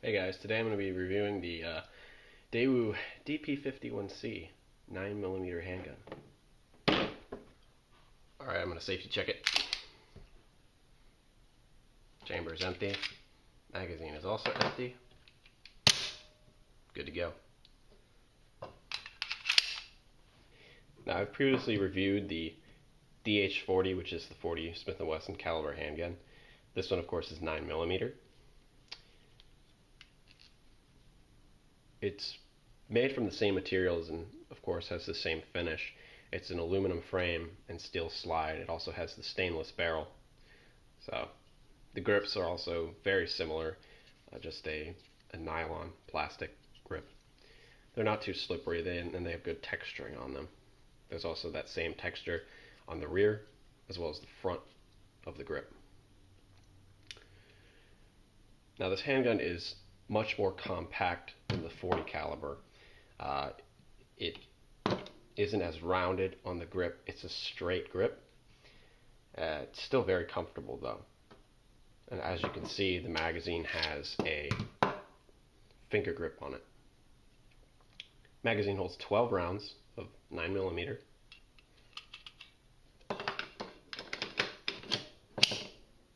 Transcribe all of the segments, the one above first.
Hey guys, today I'm going to be reviewing the Daewoo DP51C 9mm handgun. Alright, I'm going to safety check it. Chamber is empty. Magazine is also empty. Good to go. Now I've previously reviewed the DH40, which is the 40 Smith & Wesson caliber handgun. This one of course is 9mm. It's made from the same materials and of course has the same finish. It's an aluminum frame and steel slide. It also has the stainless barrel. So the grips are also very similar, just a nylon plastic grip. They're not too slippery and they have good texturing on them. There's also that same texture on the rear as well as the front of the grip. Now this handgun is much more compact than the 40 caliber. It isn't as rounded on the grip. It's a straight grip. It's still very comfortable though. And as you can see, the magazine has a finger grip on it. Magazine holds 12 rounds of 9mm.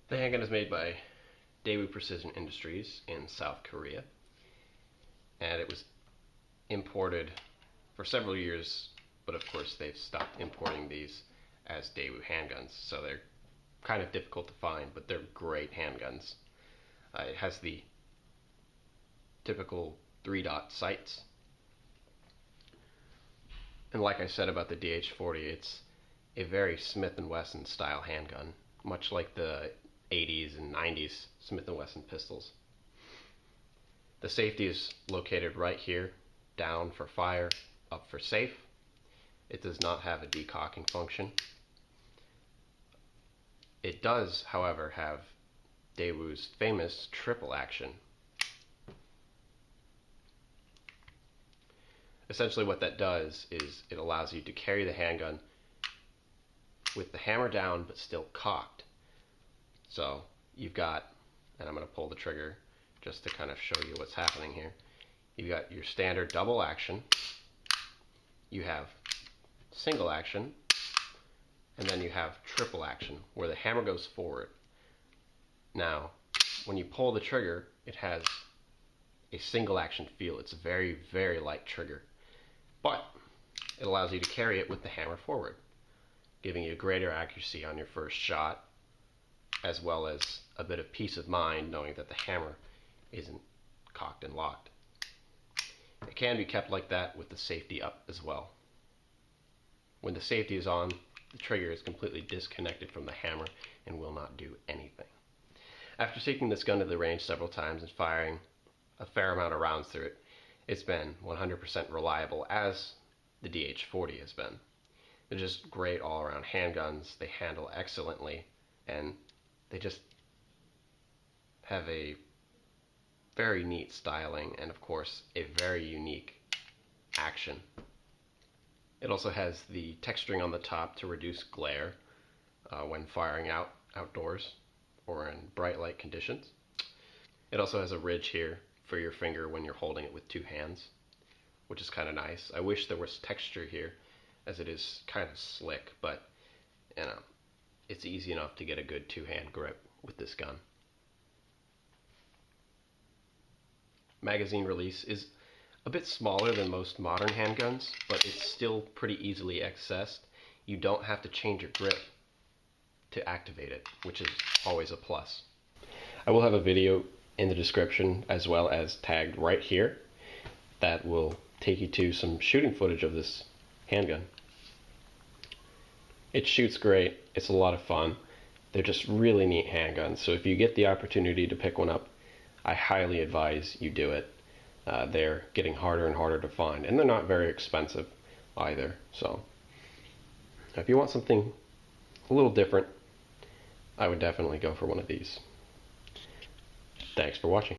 The handgun is made by Daewoo Precision Industries in South Korea, and it was imported for several years, but of course they've stopped importing these as Daewoo handguns, so they're kind of difficult to find, but they're great handguns. It has the typical 3-dot sights, and like I said about the DH40, it's a very Smith & Wesson style handgun, much like the 80s and 90s Smith & Wesson pistols. The safety is located right here, down for fire, up for safe. It does not have a decocking function. It does, however, have Daewoo's famous triple action. Essentially what that does is it allows you to carry the handgun with the hammer down but still cocked. So you've got, and I'm going to pull the trigger just to kind of show you what's happening here. You've got your standard double action, you have single action, and then you have triple action where the hammer goes forward. Now, when you pull the trigger, it has a single action feel. It's a very, very light trigger, but it allows you to carry it with the hammer forward, giving you greater accuracy on your first shot, as well as a bit of peace of mind knowing that the hammer isn't cocked and locked. It can be kept like that with the safety up as well. When the safety is on, the trigger is completely disconnected from the hammer and will not do anything. After taking this gun to the range several times and firing a fair amount of rounds through it, it's been 100% reliable, as the DH40 has been. They're just great all-around handguns. They handle excellently, and they just have a very neat styling and of course a very unique action. It also has the texturing on the top to reduce glare when firing outdoors or in bright light conditions. It also has a ridge here for your finger when you're holding it with two hands, which is kind of nice. I wish there was texture here, as it is kind of slick, but you know, it's easy enough to get a good two-hand grip with this gun. Magazine release is a bit smaller than most modern handguns, but it's still pretty easily accessed. You don't have to change your grip to activate it, which is always a plus. I will have a video in the description as well as tagged right here that will take you to some shooting footage of this handgun. It shoots great, it's a lot of fun. They're just really neat handguns, so if you get the opportunity to pick one up, I highly advise you do it. They're getting harder and harder to find, and they're not very expensive either. So if you want something a little different, I would definitely go for one of these. Thanks for watching.